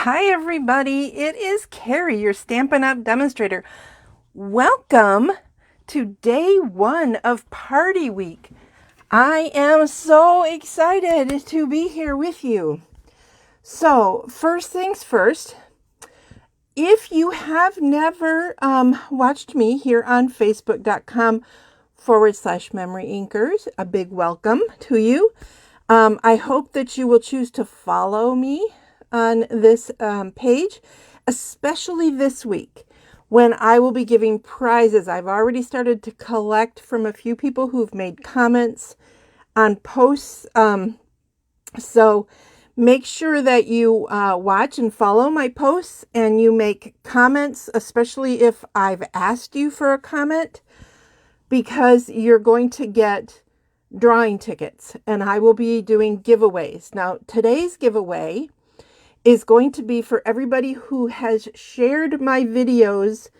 Hi everybody, it is Carrie, your Stampin' Up! Demonstrator. Welcome to day one of Party Week. I am so excited to be here with you. So, first things first, if you have never watched me here on facebook.com/Memory Inkers, a big welcome to you. I hope that you will choose to follow me on this page, especially this week when I will be giving prizes. I've already started to collect from a few people who've made comments on posts. So make sure that you watch and follow my posts and you make comments, especially if I've asked you for a comment, because you're going to get drawing tickets and I will be doing giveaways. Now, today's giveaway is going to be for everybody who has shared my videos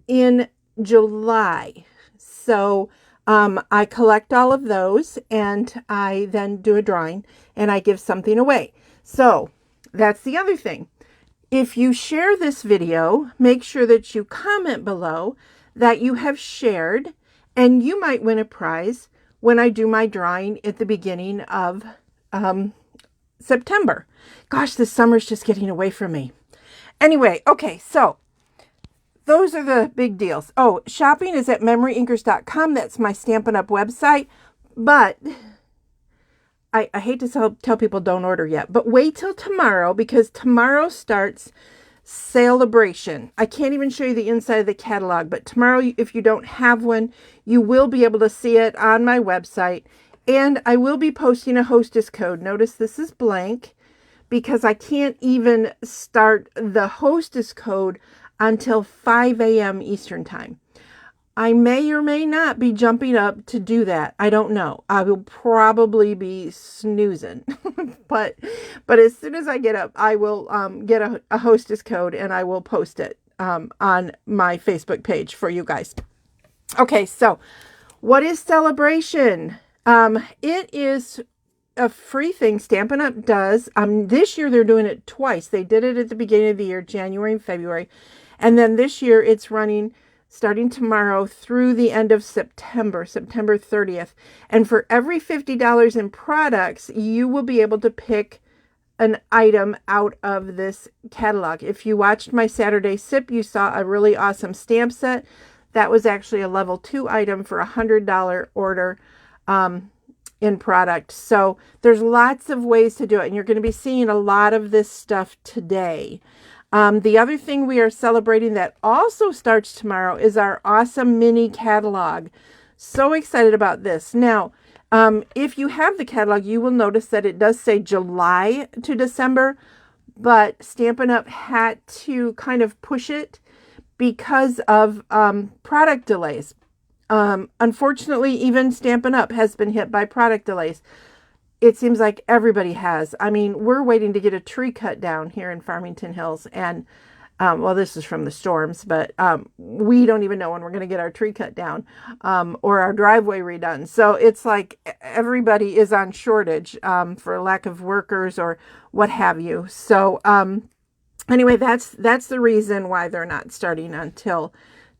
in July. So I collect all of those and I then do a drawing and I give something away. So that's the other thing. If you share this video, make sure that you comment below that you have shared, and you might win a prize when I do my drawing at the beginning of September. Gosh, this summer's just getting away from me. Anyway, okay, so those are the big deals. Oh, shopping is at memoryinkers.com. That's my Stampin' Up! Website. But I hate to tell people don't order yet, but wait till tomorrow, because tomorrow starts Celebration. I can't even show you the inside of the catalog, but tomorrow, if you don't have one, you will be able to see it on my website. And I will be posting a hostess code. Notice this is blank because I can't even start the hostess code until 5 a.m. Eastern time. I may or may not be jumping up to do that. I don't know. I will probably be snoozing. but as soon as I get up, I will get a hostess code and I will post it on my Facebook page for you guys. Okay, so what is Celebration? It is a free thing Stampin' Up! Does. This year they're doing it twice. They did it at the beginning of the year, January and February. And then this year it's running starting tomorrow through the end of September 30th. And for every $50 in products, you will be able to pick an item out of this catalog. If you watched my Saturday sip, you saw a really awesome stamp set. That was actually a level 2 item for a $100 order in product. So there's lots of ways to do it. And you're going to be seeing a lot of this stuff today. The other thing we are celebrating that also starts tomorrow is our awesome mini catalog. So excited about this. Now, if you have the catalog, you will notice that it does say July to December, but Stampin' Up! Had to kind of push it because of product delays. Unfortunately, even Stampin' Up! Has been hit by product delays. It seems like everybody has. I mean, we're waiting to get a tree cut down here in Farmington Hills. And, well, this is from the storms, but we don't even know when we're going to get our tree cut down or our driveway redone. So it's like everybody is on shortage for lack of workers or what have you. So anyway, that's the reason why they're not starting until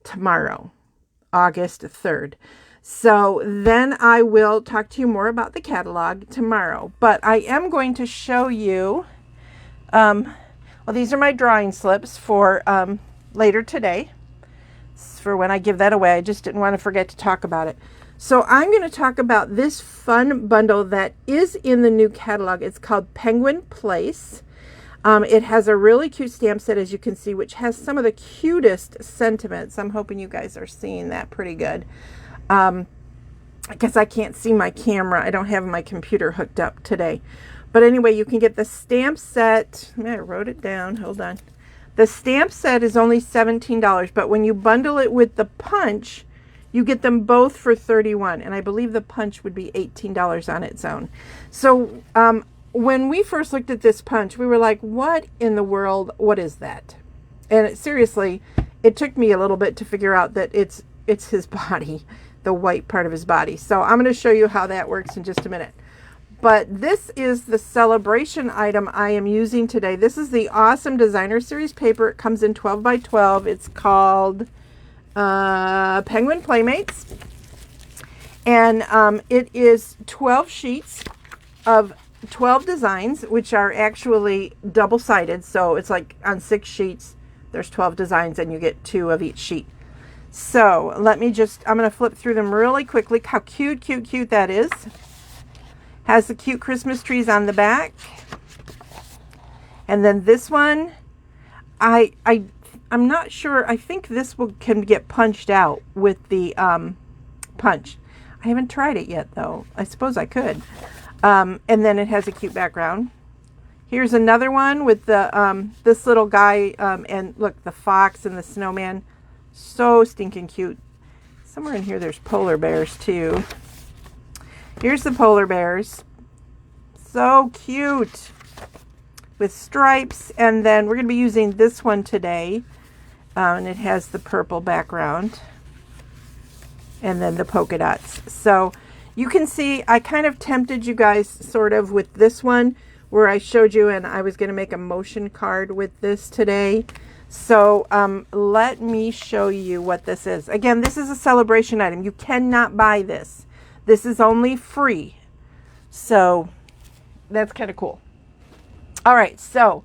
tomorrow, August 3rd. So then I will talk to you more about the catalog tomorrow. But I am going to show you, well, these are my drawing slips for later today, for when I give that away. I just didn't want to forget to talk about it. So I'm going to talk about this fun bundle that is in the new catalog. It's called Penguin Place. It has a really cute stamp set, as you can see, which has some of the cutest sentiments. I'm hoping you guys are seeing that pretty good. I guess I can't see my camera. I don't have my computer hooked up today. But anyway, you can get the stamp set. I wrote it down. Hold on. The stamp set is only $17, but when you bundle it with the punch, you get them both for $31. And I believe the punch would be $18 on its own. So when we first looked at this punch, we were like, what in the world? What is that? And seriously, it took me a little bit to figure out that it's his body, the white part of his body. So I'm going to show you how that works in just a minute. But this is the celebration item I am using today. This is the awesome Designer Series paper. It comes in 12 by 12. It's called Penguin Playmates. And it is 12 sheets of 12 designs, which are actually double-sided. So it's like on 6 sheets, there's 12 designs, and you get 2 of each sheet. So I'm going to flip through them really quickly. Look how cute, cute, cute that is. Has the cute Christmas trees on the back. And then this one, I'm not sure. I think this can get punched out with the punch. I haven't tried it yet, though. I suppose I could. And then it has a cute background. Here's another one with the this little guy, and look, the fox and the snowman. So stinking cute. Somewhere in here there's polar bears too. Here's the polar bears. So cute. With stripes. And then we're going to be using this one today. And it has the purple background. And then the polka dots. So you can see I kind of tempted you guys sort of with this one, where I showed you, and I was going to make a motion card with this today. So let me show you what this is. Again, this is a celebration item. You cannot buy this. This is only free. So that's kind of cool. All right, so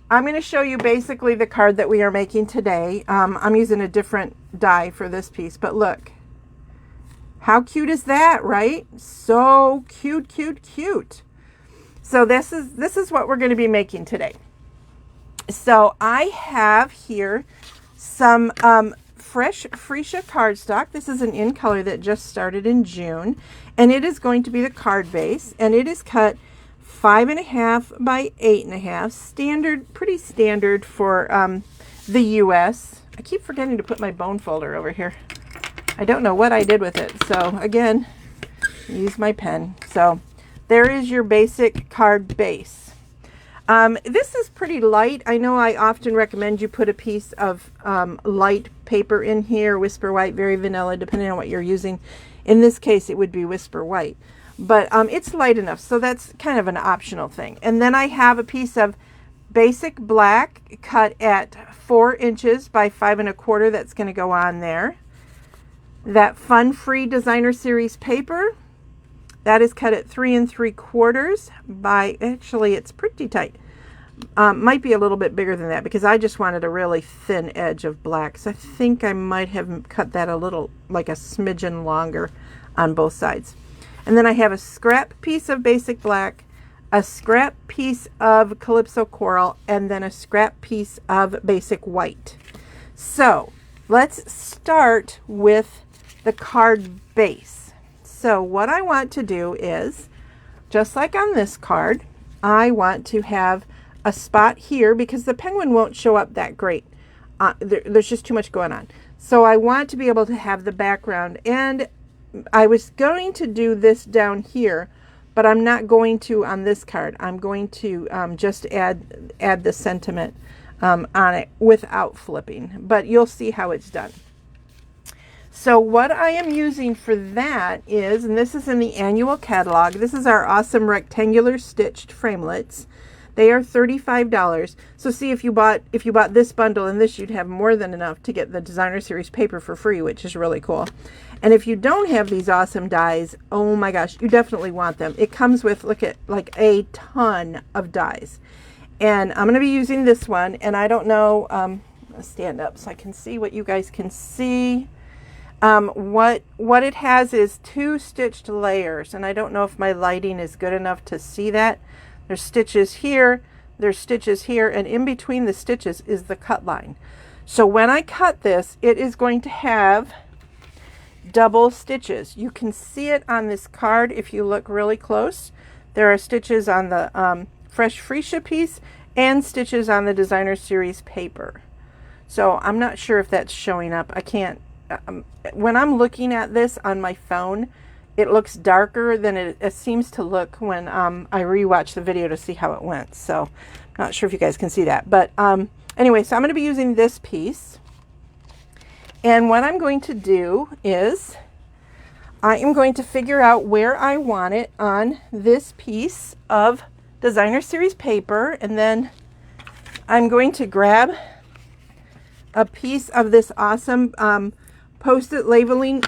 I'm going to show you basically the card that we are making today. I'm using a different die for this piece, but look. How cute is that, right? So cute, cute, cute. So this is what we're going to be making today. So I have here some fresh freesia cardstock. This is an in color that just started in June, and it is going to be the card base, and it is cut 5.5 by 8.5, standard, pretty standard for the U.S. I keep forgetting to put my bone folder over here. I don't know what I did with it. So again, use my pen. So there is your basic card base. This is pretty light. I know I often recommend you put a piece of light paper in here, Whisper White, very vanilla, depending on what you're using. In this case, it would be Whisper White. But it's light enough, so that's kind of an optional thing. And then I have a piece of basic black cut at 4 inches by 5 1/4 that's going to go on there. That Fun Free Designer Series paper, that is cut at 3 3/4 by, actually it's pretty tight. Might be a little bit bigger than that because I just wanted a really thin edge of black. So I think I might have cut that a little, like a smidgen longer on both sides. And then I have a scrap piece of basic black, a scrap piece of Calypso Coral, and then a scrap piece of basic white. So let's start with the card base. So what I want to do is, just like on this card, I want to have a spot here because the penguin won't show up that great. There's just too much going on. So I want to be able to have the background, and I was going to do this down here, but I'm not going to on this card. I'm going to just add the sentiment on it without flipping, but you'll see how it's done. So what I am using for that is, and this is in the annual catalog, this is our awesome rectangular stitched framelits. They are $35. So see, if you bought this bundle and this, you'd have more than enough to get the Designer Series paper for free, which is really cool. And if you don't have these awesome dies, oh my gosh, you definitely want them. It comes with, look at, like a ton of dies. And I'm going to be using this one, and I don't know, I'll stand up so I can see what you guys can see. What it has is 2 stitched layers, and I don't know if my lighting is good enough to see that. There's stitches here, there's stitches here, and in between the stitches is the cut line. So when I cut this, it is going to have double stitches. You can see it on this card if you look really close. There are stitches on the fresh freesia piece and stitches on the Designer Series paper. So I'm not sure if that's showing up. I can't, when I'm looking at this on my phone, it looks darker than it seems to look when I rewatch the video to see how it went. So I'm not sure if you guys can see that. But anyway, so I'm going to be using this piece. And what I'm going to do is I am going to figure out where I want it on this piece of designer series paper, and then I'm going to grab a piece of this awesome post-it labeling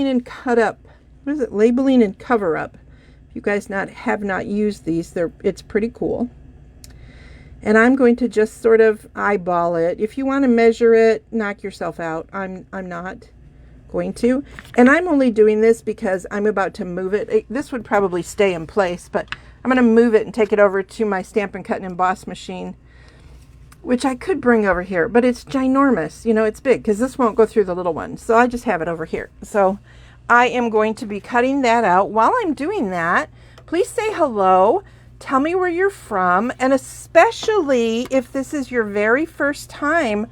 and cut up. What is it? Labeling and cover up. If you guys have not used these, it's pretty cool. And I'm going to just sort of eyeball it. If you want to measure it, knock yourself out. I'm not going to. And I'm only doing this because I'm about to move it. This would probably stay in place, but I'm going to move it and take it over to my Stampin' Cut and Emboss machine, which I could bring over here, but it's ginormous. You know, it's big because this won't go through the little one. So I just have it over here. So I am going to be cutting that out. While I'm doing that, please say hello. Tell me where you're from, and especially if this is your very first time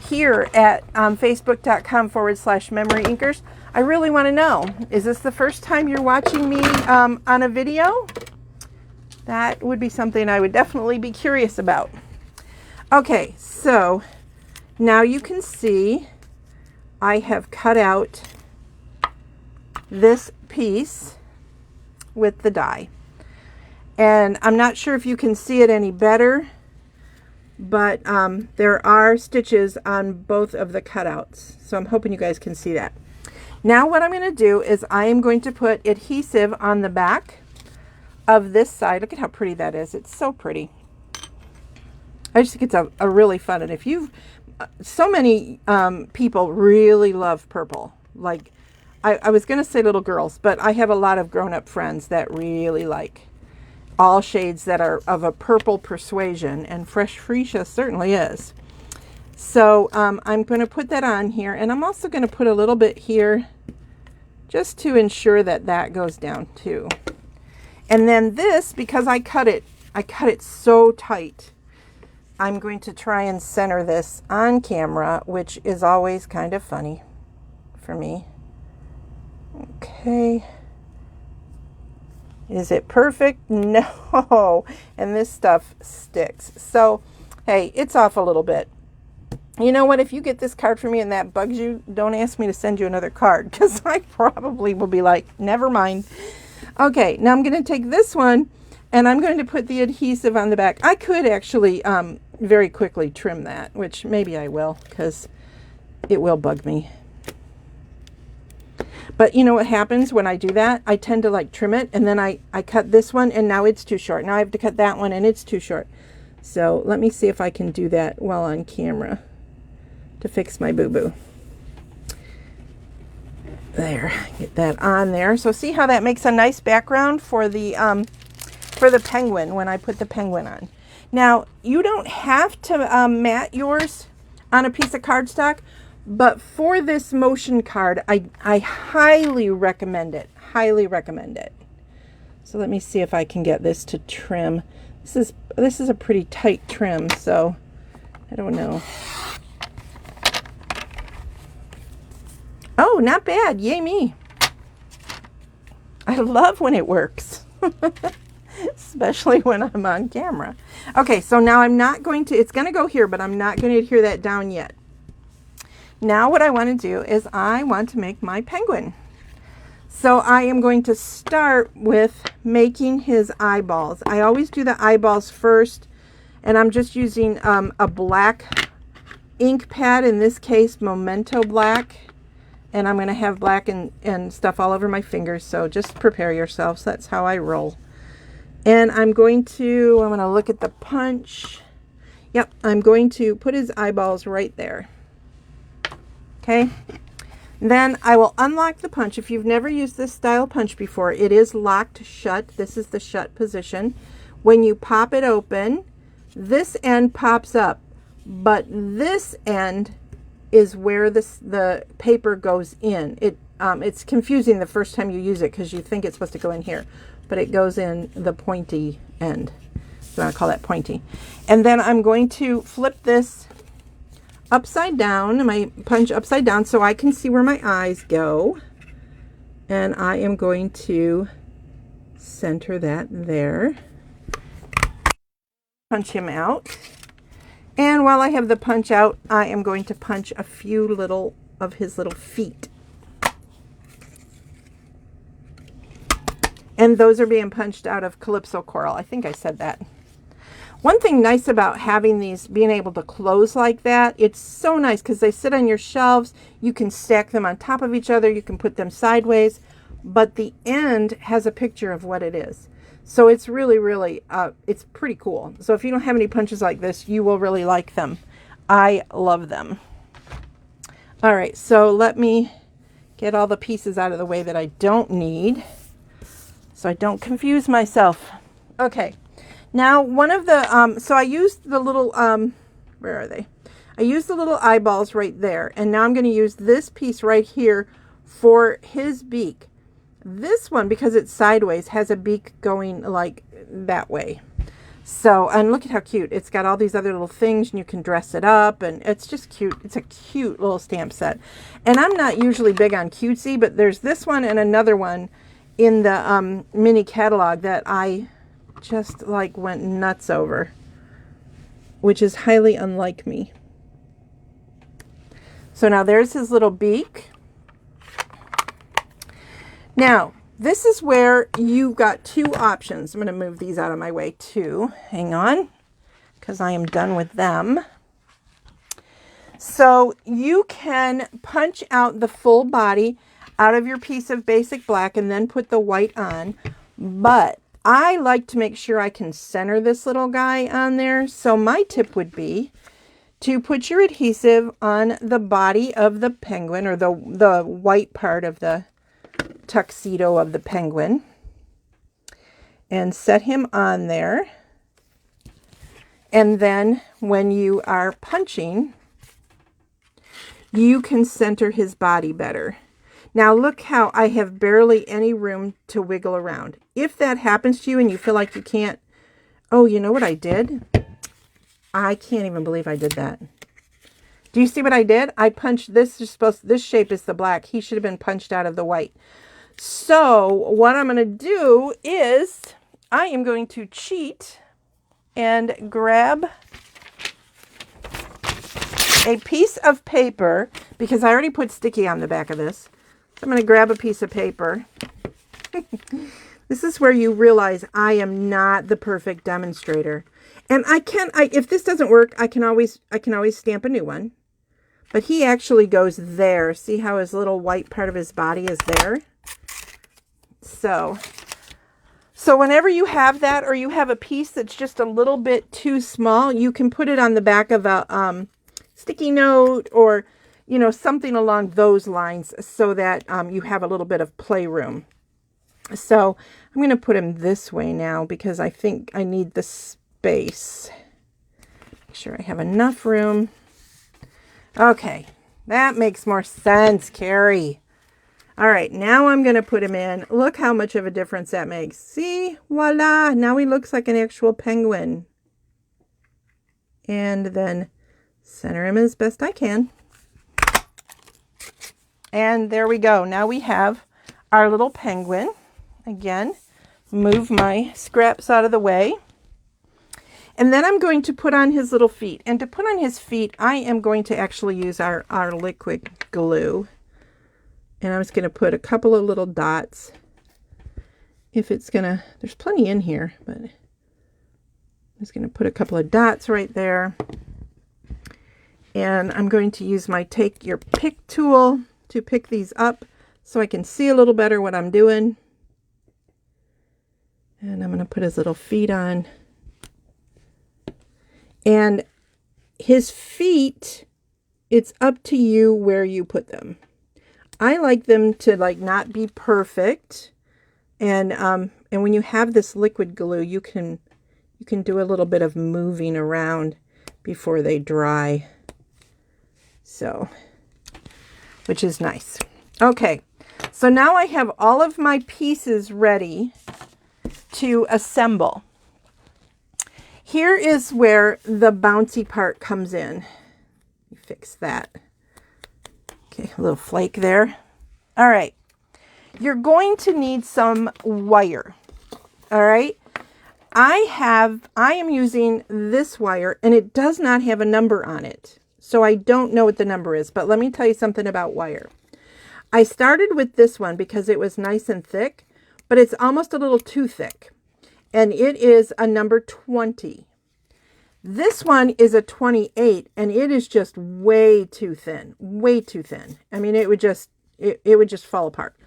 here at facebook.com/Memory Inkers. I really want to know, is this the first time you're watching me on a video? That would be something I would definitely be curious about. Okay, so now you can see I have cut out this piece with the die. And I'm not sure if you can see it any better, but there are stitches on both of the cutouts. So I'm hoping you guys can see that. Now what I'm going to do is I am going to put adhesive on the back of this side. Look at how pretty that is. It's so pretty. I just think it's a really fun. And if you've, so many people really love purple. Like, I was going to say little girls, but I have a lot of grown-up friends that really like all shades that are of a purple persuasion, and Fresh Freesia certainly is. So I'm going to put that on here, and I'm also going to put a little bit here just to ensure that that goes down too. And then this, because I cut it so tight, I'm going to try and center this on camera, which is always kind of funny for me. Okay. Is it perfect? No. And this stuff sticks. So, hey, it's off a little bit. You know what? If you get this card for me and that bugs you, don't ask me to send you another card, because I probably will be like, never mind. Okay, now I'm going to take this one and I'm going to put the adhesive on the back. I could actually very quickly trim that, which maybe I will, because it will bug me. But you know what happens when I do that? I tend to like trim it, and then I cut this one and now it's too short. Now I have to cut that one and it's too short. So let me see if I can do that while on camera to fix my boo-boo. There, get that on there. So see how that makes a nice background for the penguin when I put the penguin on. Now, you don't have to mat yours on a piece of cardstock, but for this motion card, I highly recommend it. Highly recommend it. So let me see if I can get this to trim. This is a pretty tight trim, so I don't know. Oh, not bad. Yay me. I love when it works. Especially when I'm on camera. Okay, so now I'm not going to, it's going to go here, but I'm not going to adhere that down yet. Now what I want to do is I want to make my penguin. So I am going to start with making his eyeballs. I always do the eyeballs first, and I'm just using a black ink pad, in this case Memento Black, and I'm going to have black and stuff all over my fingers, so just prepare yourselves. That's how I roll. And I'm going to look at the punch. Yep, I'm going to put his eyeballs right there. Okay, then I will unlock the punch. If you've never used this style punch before, it is locked shut. This is the shut position. When you pop it open, this end pops up, but this end is where the paper goes in. It's confusing the first time you use it because you think it's supposed to go in here, but it goes in the pointy end. So I call that pointy. And then I'm going to flip this upside down, my punch upside down, so I can see where my eyes go. And I am going to center that there. Punch him out. And while I have the punch out, I am going to punch a few little of his little feet. And those are being punched out of Calypso Coral. I think I said that. One thing nice about having these, being able to close like that, it's so nice because they sit on your shelves. You can stack them on top of each other. You can put them sideways. But the end has a picture of what it is. So it's really, really, it's pretty cool. So if you don't have any punches like this, you will really like them. I love them. All right, so let me get all the pieces out of the way that I don't need so I don't confuse myself. Okay, now one of the, so I used the little, where are they? I used the little eyeballs right there. And now I'm going to use this piece right here for his beak. This one, because it's sideways, has a beak going like that way. So, and look at how cute. It's got all these other little things and you can dress it up and it's just cute. It's a cute little stamp set. And I'm not usually big on cutesy, but there's this one and another one in the mini catalog that I just like went nuts over, which is highly unlike me. So now there's his little beak. Now, this is where you've got two options. I'm going to move these out of my way too. Hang on, because I am done with them. So you can punch out the full body out of your piece of basic black and then put the white on. But I like to make sure I can center this little guy on there. So my tip would be to put your adhesive on the body of the penguin, or the white part of the tuxedo of the penguin, and set him on there. And then when you are punching, you can center his body better. Now look how I have barely any room to wiggle around. If that happens to you and you feel like you can't, oh, you know what I did? I can't even believe I did that. Do you see what I did? I punched this, this shape is the black. He should have been punched out of the white. So what I'm going to do is I am going to cheat and grab a piece of paper, because I already put sticky on the back of this. So I'm going to grab a piece of paper. This is where you realize I am not the perfect demonstrator. And if this doesn't work, I can always stamp a new one. But he actually goes there. See how his little white part of his body is there? So whenever you have that, or you have a piece that's just a little bit too small, you can put it on the back of a sticky note, or, you know, something along those lines, so that you have a little bit of playroom. So I'm going to put him this way now, because I think I need the space. Make sure I have enough room. Okay, that makes more sense, Carrie. All right, now I'm going to put him in. Look how much of a difference that makes. See? Voila! Now he looks like an actual penguin. And then center him as best I can. And there we go. Now we have our little penguin. Again, move my scraps out of the way. And then I'm going to put on his little feet. And to put on his feet, I am going to actually use our liquid glue. And I'm just going to put a couple of little dots. There's plenty in here, but I'm just going to put a couple of dots right there. And I'm going to use my take your pick tool to pick these up so I can see a little better what I'm doing. And I'm going to put his little feet on. And his feet, it's up to you where you put them. I like them to not be perfect. And when you have this liquid glue, you can do a little bit of moving around before they dry. So, which is nice. Okay, so now I have all of my pieces ready to assemble. Here is where the bouncy part comes in. Fix that. Okay, a little flake there. All right. You're going to need some wire. All right. I am using this wire, and it does not have a number on it. So I don't know what the number is, but let me tell you something about wire. I started with this one because it was nice and thick, but it's almost a little too thick. And it is a number 20. This one is a 28, and it is just way too thin, way too thin. I mean, it would just fall apart.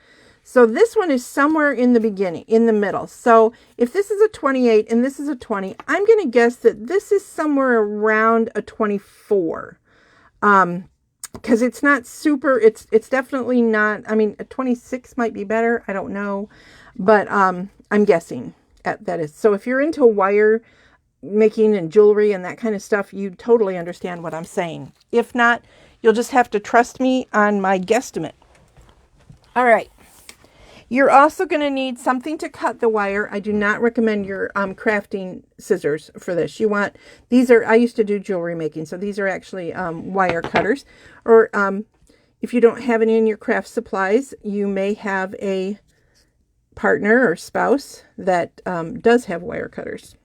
So this one is somewhere in the beginning, in the middle. So if this is a 28 and this is a 20, I'm going to guess that this is somewhere around a 24. Because it's not super, it's definitely not, I mean, a 26 might be better. I don't know. But I'm guessing that is. So if you're into wire making and jewelry and that kind of stuff, you totally understand what I'm saying. If not, you'll just have to trust me on my guesstimate. All right. You're also going to need something to cut the wire. I do not recommend your crafting scissors for this. You want, these are, I used to do jewelry making, so these are actually wire cutters. Or if you don't have any in your craft supplies, you may have a partner or spouse that does have wire cutters.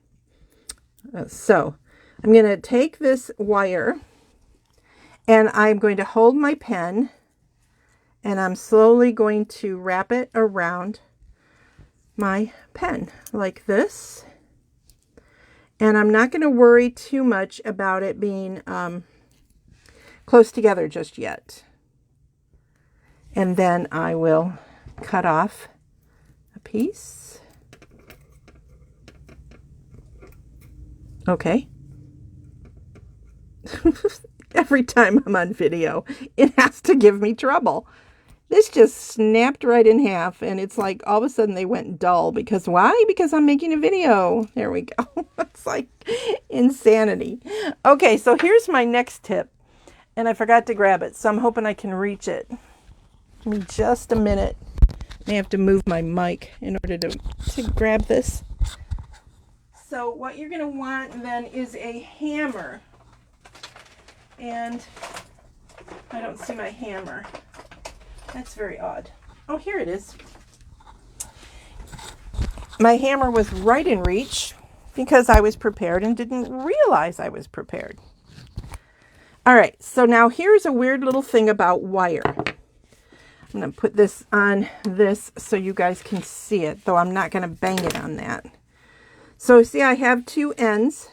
So I'm going to take this wire and I'm going to hold my pen. And I'm slowly going to wrap it around my pen like this. And I'm not going to worry too much about it being close together just yet. And then I will cut off a piece. Okay. Every time I'm on video, it has to give me trouble. This just snapped right in half, and it's like all of a sudden they went dull. Because why? Because I'm making a video. There we go. It's like insanity. Okay, so here's my next tip, and I forgot to grab it, so I'm hoping I can reach it. Give me just a minute. I have to move my mic in order to grab this. So what you're going to want then is a hammer. And I don't see my hammer. That's very odd. Oh, here it is. My hammer was right in reach because I was prepared and didn't realize I was prepared. All right, so now here's a weird little thing about wire. I'm going to put this on this so you guys can see it, though I'm not going to bang it on that. So see, I have two ends.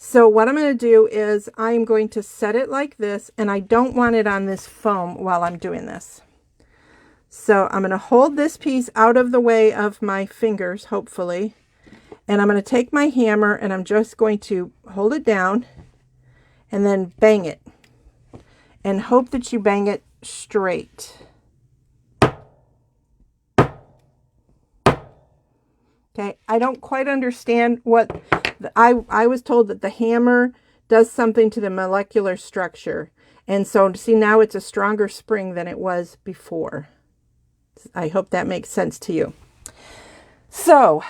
So what I'm going to do is I'm going to set it like this, and I don't want it on this foam while I'm doing this. So I'm going to hold this piece out of the way of my fingers, hopefully, and I'm going to take my hammer and I'm just going to hold it down and then bang it, and hope that you bang it straight. Okay, I don't quite understand what I was told that the hammer does something to the molecular structure. And so, see, now it's a stronger spring than it was before. I hope that makes sense to you. So,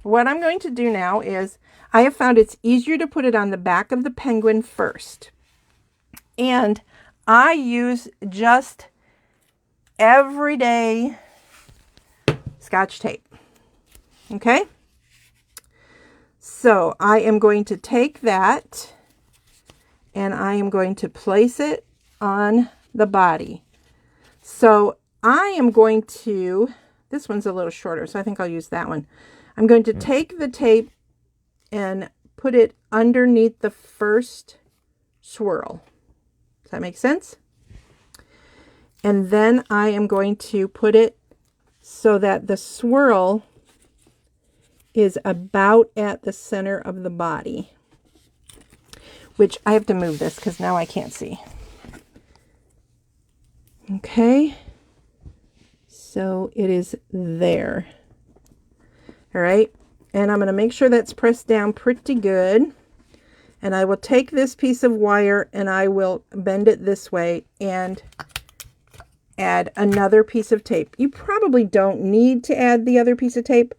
what I'm going to do now is, I have found it's easier to put it on the back of the penguin first. And I use just everyday Scotch tape. Okay? So I am going to take that and I am going to place it on the body. So I am going to, this one's a little shorter, so I think I'll use that one. I'm going to take the tape and put it underneath the first swirl. Does that make sense? And then I am going to put it so that the swirl is about at the center of the body, which I have to move this because now I can't see. Okay, so it is there. All right, and I'm going to make sure that's pressed down pretty good, and I will take this piece of wire and I will bend it this way and add another piece of tape. You probably don't need to add the other piece of tape,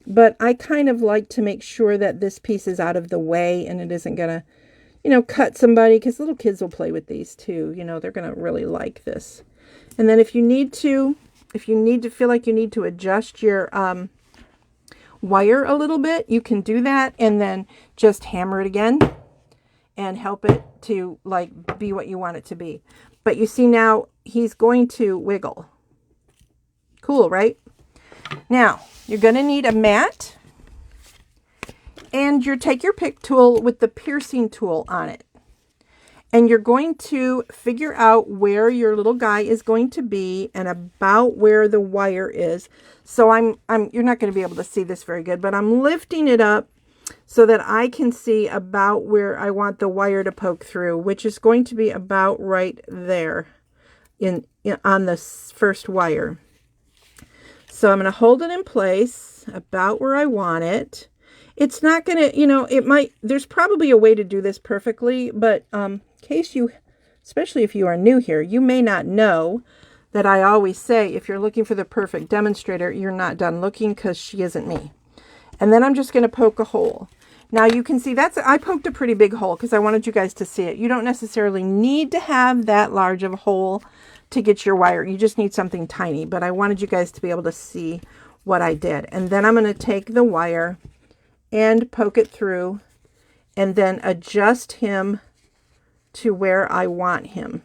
but I kind of like to make sure that this piece is out of the way and it isn't going to, you know, cut somebody, because little kids will play with these too. You know, they're going to really like this. And then if you need to feel like you need to adjust your wire a little bit, you can do that and then just hammer it again and help it to like be what you want it to be. But you see now he's going to wiggle. Cool, right? Now, you're going to need a mat, and you take your pick tool with the piercing tool on it. And you're going to figure out where your little guy is going to be and about where the wire is. So you're not going to be able to see this very good, but I'm lifting it up so that I can see about where I want the wire to poke through, which is going to be about right there on the first wire. So I'm going to hold it in place about where I want it. It's not going to, there's probably a way to do this perfectly, but in case especially if you are new here, you may not know that I always say, if you're looking for the perfect demonstrator, you're not done looking, because she isn't me. And then I'm just going to poke a hole. Now you can see I poked a pretty big hole because I wanted you guys to see it. You don't necessarily need to have that large of a hole to get your wire. You just need something tiny, but I wanted you guys to be able to see what I did. And then I'm going to take the wire and poke it through and then adjust him to where I want him.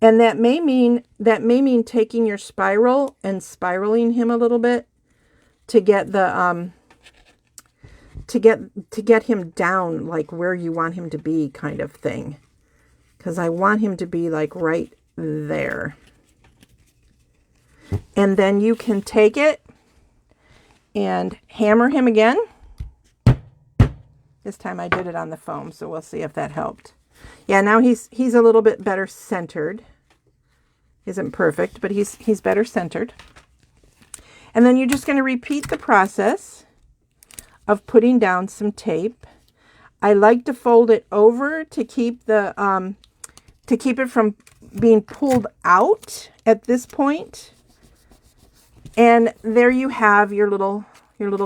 And that may mean taking your spiral and spiraling him a little bit to get the to get him down like where you want him to be, kind of thing. Because I want him to be like right there. And then you can take it and hammer him again. This time I did it on the foam, so we'll see if that helped. Yeah, now he's a little bit better centered. Isn't perfect, but he's better centered. And then you're just going to repeat the process of putting down some tape. I like to fold it over to keep it from being pulled out at this point. And there you have your little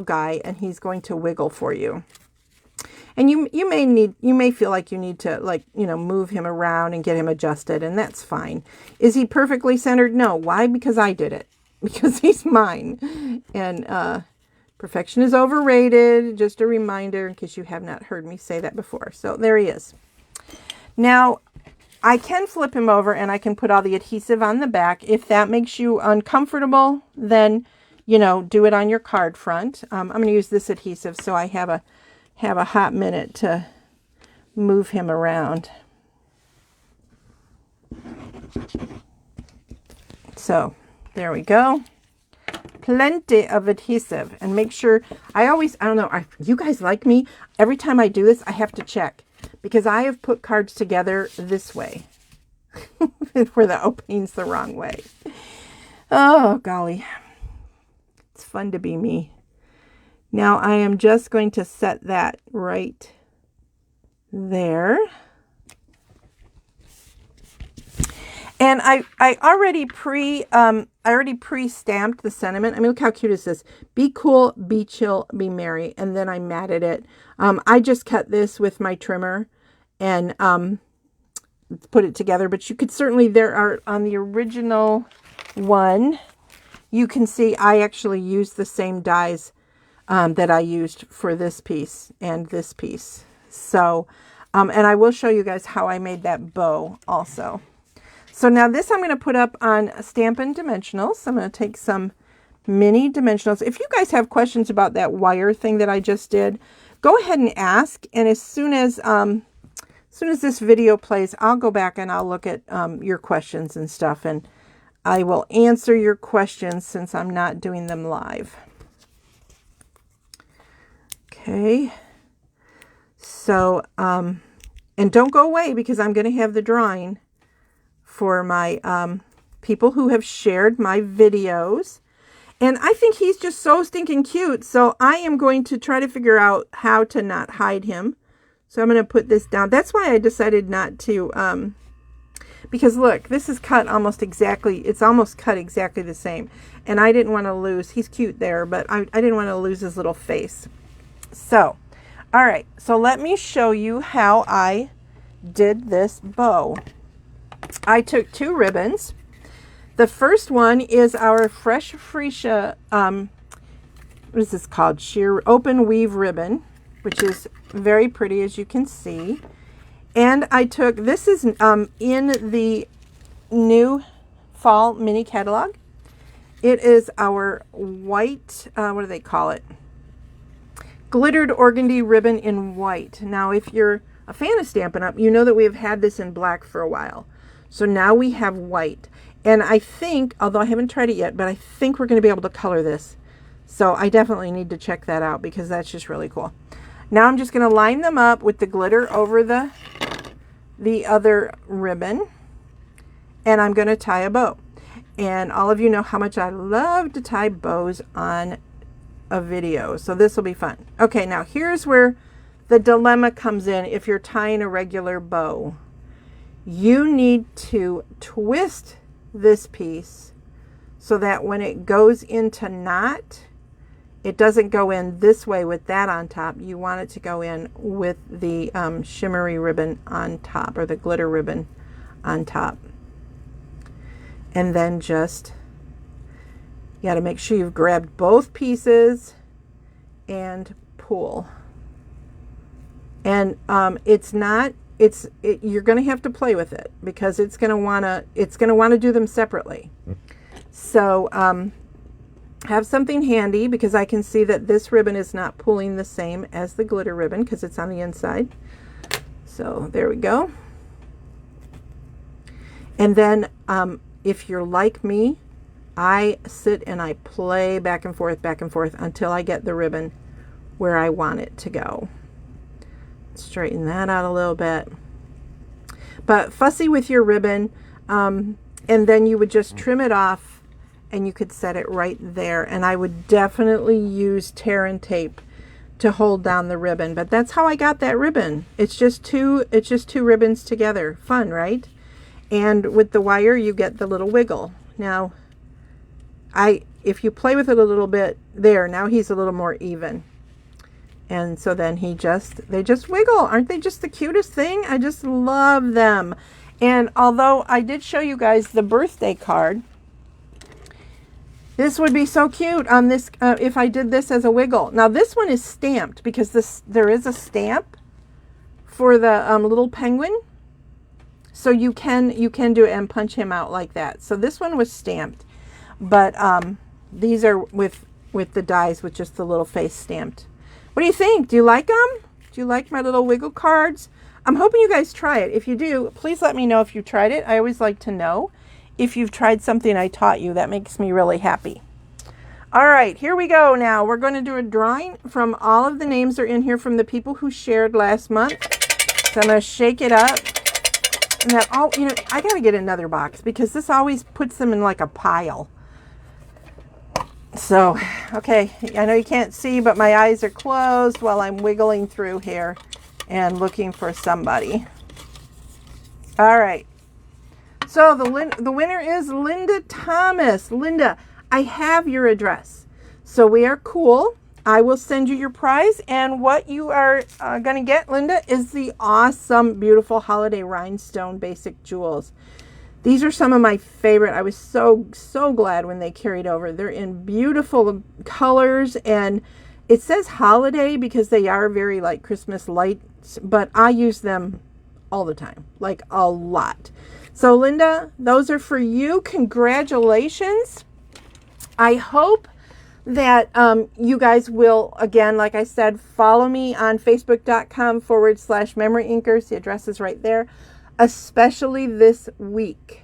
guy, and he's going to wiggle for you. And you may feel like you need to move him around and get him adjusted, and that's fine. Is he perfectly centered? No. Why? Because I did it. Because he's mine. And perfection is overrated. Just a reminder in case you have not heard me say that before. So there he is. Now, I can flip him over and I can put all the adhesive on the back. If that makes you uncomfortable, then, do it on your card front. I'm going to use this adhesive so I have a hot minute to move him around. So there we go. Plenty of adhesive, and make sure, I don't know, you guys like me? Every time I do this, I have to check, because I have put cards together this way where the opening's the wrong way. Oh, golly. It's fun to be me. Now I am just going to set that right there. And I already pre-stamped the sentiment. I mean, look how cute is this? Be cool, be chill, be merry. And then I matted it. I just cut this with my trimmer and put it together. But you could certainly, there are, on the original one, you can see I actually used the same dies that I used for this piece and this piece. So, and I will show you guys how I made that bow also. So now this I'm going to put up on Stampin' Dimensionals. I'm going to take some mini dimensionals. If you guys have questions about that wire thing that I just did, go ahead and ask. And as soon as this video plays, I'll go back and I'll look at your questions and stuff, and I will answer your questions since I'm not doing them live. Okay. So, and don't go away, because I'm going to have the drawing for my people who have shared my videos. And I think he's just so stinking cute. So I am going to try to figure out how to not hide him. So I'm going to put this down. That's why I decided not to, because look, this is cut almost exactly, it's almost cut exactly the same. And I didn't want to lose, he's cute there, but I didn't want to lose his little face. So, all right, so let me show you how I did this bow. I took 2 ribbons. The first one is our Fresh Freesia, what is this called? Sheer Open Weave ribbon, which is very pretty, as you can see. And I took, this is in the new fall mini catalog. It is our white, what do they call it? Glittered organdy ribbon in white. Now, if you're a fan of Stampin' Up, you know that we have had this in black for a while. So now we have white. And I think, although I haven't tried it yet, but I think we're going to be able to color this. So I definitely need to check that out because that's just really cool. Now I'm just going to line them up with the glitter over the other ribbon. And I'm going to tie a bow. And all of you know how much I love to tie bows on a video. So this will be fun. Okay, now here's where the dilemma comes in if you're tying a regular bow. You need to twist this piece so that when it goes into knot, it doesn't go in this way with that on top. You want it to go in with the shimmery ribbon on top, or the glitter ribbon on top. And then just, you got to make sure you've grabbed both pieces and pull. And you're going to have to play with it because it's going to want to do them separately. So have something handy, because I can see that this ribbon is not pulling the same as the glitter ribbon because it's on the inside. So there we go. And then if you're like me, I sit and I play back and forth until I get the ribbon where I want it to go. Straighten that out a little bit. But fussy with your ribbon, and then you would just trim it off and you could set it right there. And I would definitely use tear and tape to hold down the ribbon. But that's how I got that ribbon. It's just two ribbons together. Fun, right? And with the wire, you get the little wiggle. Now, if you play with it a little bit there, now he's a little more even. And so then they just wiggle. Aren't they just the cutest thing? I just love them. And although I did show you guys the birthday card, this would be so cute on this if I did this as a wiggle. Now this one is stamped because there is a stamp for the little penguin. So you can do it and punch him out like that. So this one was stamped, but these are with the dies with just the little face stamped. What do you think? Do you like them? Do you like my little wiggle cards? I'm hoping you guys try it. If you do, please let me know if you tried it. I always like to know if you've tried something I taught you. That makes me really happy. All right, here we go now. We're going to do a drawing from all of the names that are in here from the people who shared last month. So I'm going to shake it up. And that I got to get another box because this always puts them in like a pile. So, okay, I know you can't see, but my eyes are closed while I'm wiggling through here and looking for somebody. All right. So the winner is Linda Thomas. Linda, I have your address. So we are cool. I will send you your prize. And what you are going to get, Linda, is the awesome, beautiful holiday rhinestone basic jewels. These are some of my favorite. I was so glad when they carried over. They're in beautiful colors, and it says holiday because they are very like Christmas lights, but I use them all the time, like a lot. So Linda, those are for you. Congratulations. I hope that you guys will, again, like I said, follow me on facebook.com/Memory Inkers. The address is right there. Especially this week.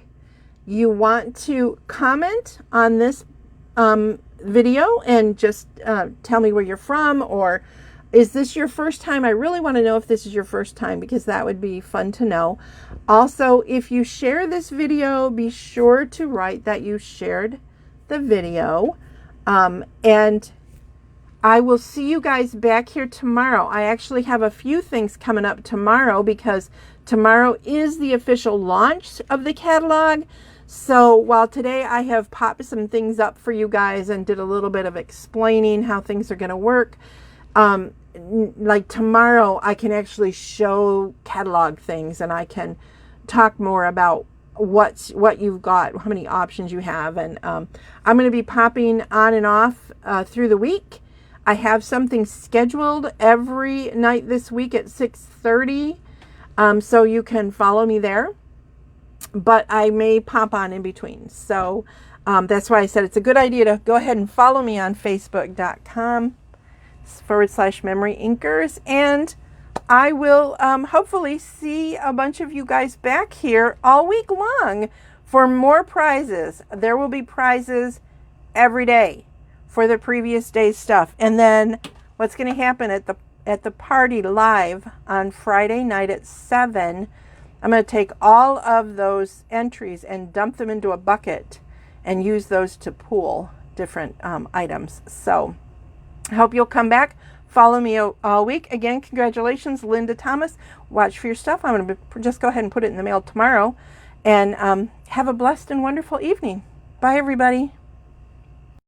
You want to comment on this video and just tell me where you're from, or is this your first time? I really want to know if this is your first time because that would be fun to know. Also, if you share this video, be sure to write that you shared the video. And I will see you guys back here tomorrow. I actually have a few things coming up tomorrow because tomorrow is the official launch of the catalog. So while today I have popped some things up for you guys and did a little bit of explaining how things are going to work, like tomorrow I can actually show catalog things and I can talk more about what you've got, how many options you have. And I'm going to be popping on and off through the week. I have something scheduled every night this week at 6:30. So you can follow me there, but I may pop on in between. So That's why I said it's a good idea to go ahead and follow me on Facebook.com/Memory Inkers. And I will hopefully see a bunch of you guys back here all week long for more prizes. There will be prizes every day for the previous day's stuff. And then what's going to happen at the party live on Friday night at 7, I'm going to take all of those entries and dump them into a bucket and use those to pool different items. So I hope you'll come back. Follow me all week. Again, congratulations, Linda Thomas. Watch for your stuff. I'm going to just go ahead and put it in the mail tomorrow. And have a blessed and wonderful evening. Bye, everybody.